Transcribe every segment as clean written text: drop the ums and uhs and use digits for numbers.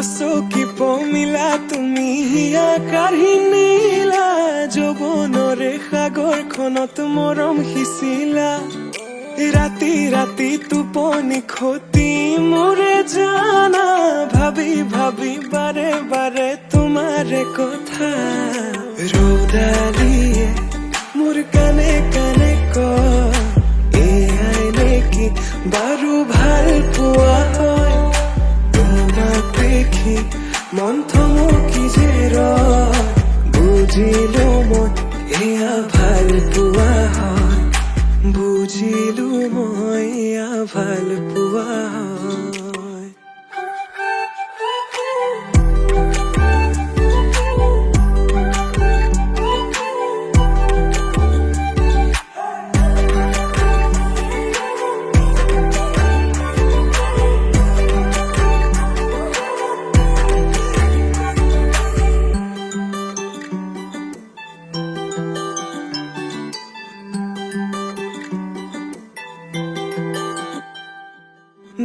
চকী পমিলা তুমি হিয়া কাঢ়ি নিলা যৌৱনৰে সাগৰখনত মৰম সিঁচিলা ৰাতি ৰাতি টোপনি খতি মোৰে জানা ভাবি ভাবি বাৰে বাৰে তোমাৰে কথা ৰৌদালিয়ে মোৰ কানে কানে কয় এয়াই নেকি বাৰু ভাল পোৱা হয় তোমাক দেখি মন থমকি যে ৰয় বুজিলো মই এয়া ভাল পোৱা হয় বুজিলো মই এয়া ভাল পোৱা হয়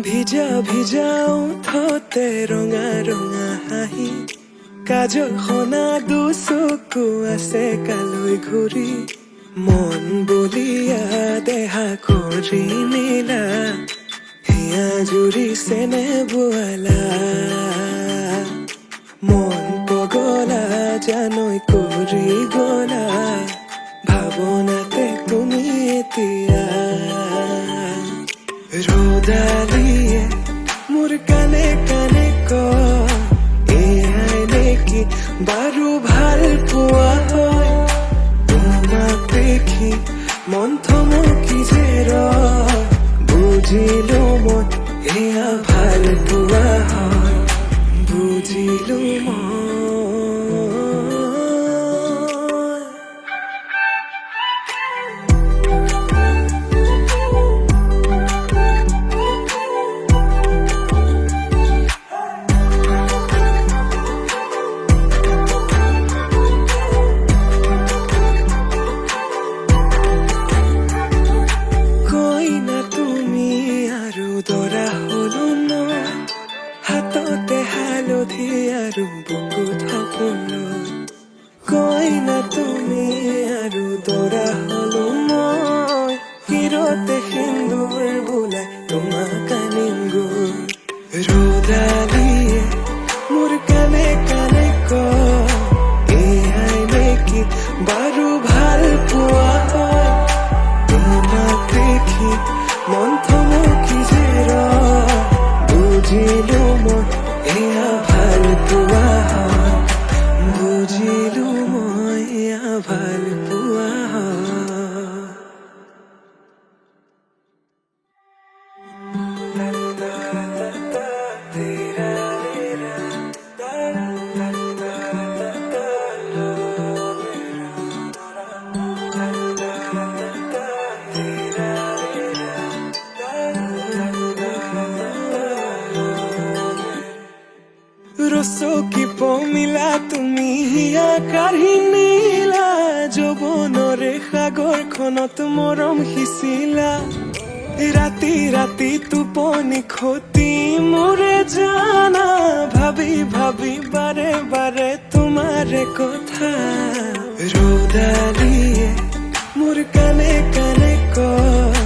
ভিজা ভিজা উঠতে ৰঙা ৰঙা হাঁহি কাজল সনা দুচকু আছে কালৈ ঘূৰি মন বলিয়া দেহা কৰি নিলা হিয়া জুৰিছে নে বোৱালা মন পগলা জানৈ কৰি গলা ভাৱনাতে তুমি এতিয়া ৰৌদালিয়ে মোৰ কানে কানে কয় এয়াই নেকি বাৰু ভাল পোৱা হয় তোমাক দেখি মন থমকি যে ৰয় বুজিলো মই এয়া ভাল পোৱা হয় বুজিলো মই হাততে হালধি আৰু বুকুত সপোন কই না তুমি আৰু দৰা হলো মই হিৰতে সিন্দুৰ বোলাই তোমাক আনিম গৈ ৰৌদালিয়ে মোৰ কানে কানে কয় এয়াই নেকি বাৰু ভাল পোৱা হয় তোমাক দেখি মন থমকি যে ৰয় বুজিলো মই এয়া ভাল পোৱা হয় বুজিলো মই এয়া ভাল পোৱা হয় চকী পমিলা তুমি হিয়া কাঢ়ি নিলা যৌৱনৰে সাগৰখনত মৰম সিঁচিলা ৰাতি ৰাতি টোপনি খতি মোৰে জানা ভাবি ভাবি বাৰে বাৰে তোমাৰে কথা ৰৌদালিয়ে মোৰ কানে কানে কয়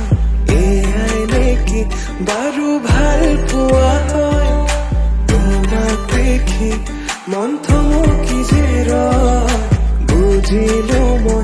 এয়াই নেকি বাৰু ভাল পোৱা হয় তোমাক দেখি মন থমকি যে ৰয় বুজিলো মই